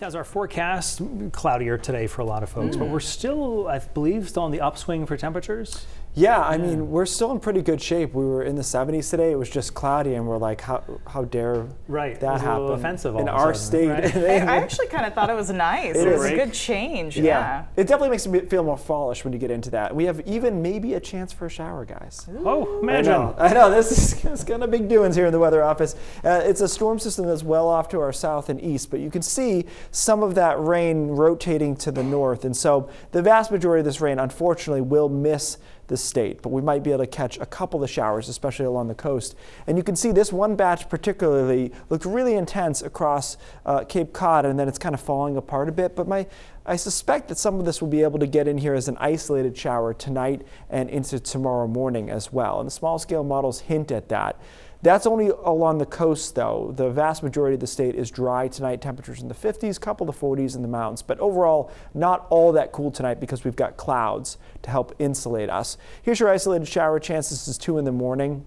As our forecast, cloudier today for a lot of folks, but we're still, I believe, still on the upswing for temperatures. Yeah, I mean, we're still in pretty good shape. We were in the 70s today. It was just cloudy, and we're like, how dare Right. that it was happen? A little offensive all in of a our sudden, state. right? I actually kind of thought it was nice. It was a good change. Yeah. It definitely makes me feel more fallish when you get into that. We have even maybe a chance for a shower, guys. Oh, imagine. I know. This is kind of big doings here in the weather office. It's a storm system that's well off to our south and east, but you can see some of that rain rotating to the north. And so the vast majority of this rain, unfortunately, will miss the state, but we might be able to catch a couple of showers, especially along the coast. And you can see this one batch particularly looked really intense across Cape Cod, and then it's kind of falling apart a bit. But I suspect that some of this will be able to get in here as an isolated shower tonight and into tomorrow morning as well. And the small scale models hint at that. That's only along the coast, though. The vast majority of the state is dry tonight. Temperatures in the 50s, couple of 40s in the mountains. But overall, not all that cool tonight because we've got clouds to help insulate us. Here's your isolated shower chance. This is 2 in the morning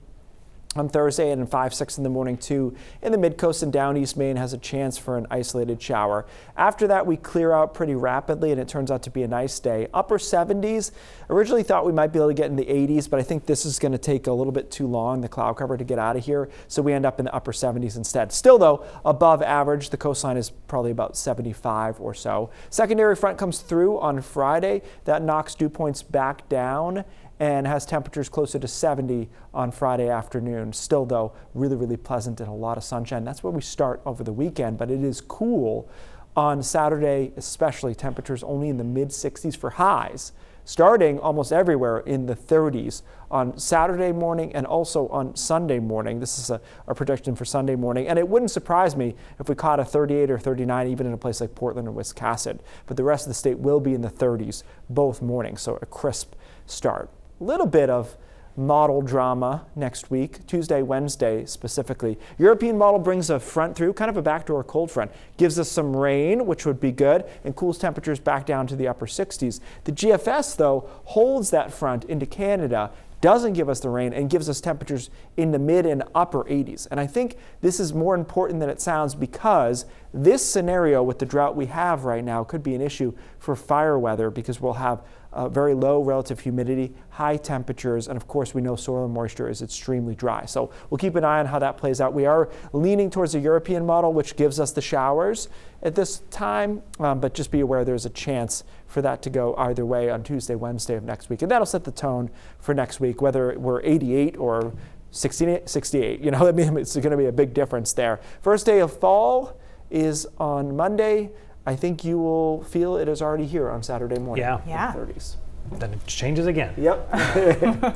on Thursday, and 5, 6 in the morning too. In the mid-coast and down east Maine has a chance for an isolated shower. After that, we clear out pretty rapidly, and it turns out to be a nice day. Upper 70s. Originally thought we might be able to get in the 80s, but I think this is going to take a little bit too long, the cloud cover, to get out of here. So we end up in the upper 70s instead. Still, though, above average. The coastline is probably about 75 or so. Secondary front comes through on Friday. That knocks dew points back down and has temperatures closer to 70 on Friday afternoon. Still, though, really, really pleasant and a lot of sunshine. That's where we start over the weekend, but it is cool on Saturday, especially. Temperatures only in the mid-60s for highs, starting almost everywhere in the 30s on Saturday morning and also on Sunday morning. This is a prediction for Sunday morning, and it wouldn't surprise me if we caught a 38 or 39 even in a place like Portland or Wiscasset, but the rest of the state will be in the 30s both mornings, so a crisp start. Little bit of model drama next week, Tuesday, Wednesday specifically. European model brings a front through, kind of a backdoor cold front, gives us some rain, which would be good, and cools temperatures back down to the upper 60s. The GFS, though, holds that front into Canada, doesn't give us the rain, and gives us temperatures in the mid and upper 80s. And I think this is more important than it sounds because this scenario with the drought we have right now could be an issue for fire weather because we'll have very low relative humidity, high temperatures, and of course we know soil moisture is extremely dry. So we'll keep an eye on how that plays out. We are leaning towards the European model, which gives us the showers at this time, but just be aware there's a chance for that to go either way on Tuesday, Wednesday of next week. And that'll set the tone for next week, whether we're 88 or 68. You know, I mean, it's going to be a big difference there. First day of fall is on Monday. I think you will feel it is already here on Saturday morning. Yeah. In the 30s. Then it changes again. Yep.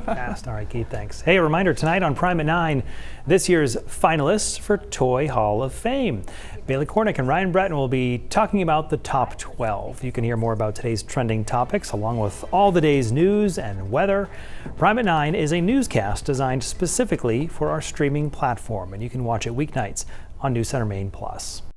Fast. All right, Keith, thanks. Hey, a reminder tonight on Prime at 9, this year's finalists for Toy Hall of Fame. Bailey Cornick and Ryan Breton will be talking about the top 12. You can hear more about today's trending topics along with all the day's news and weather. Prime at 9 is a newscast designed specifically for our streaming platform, and you can watch it weeknights on News Center Maine Plus.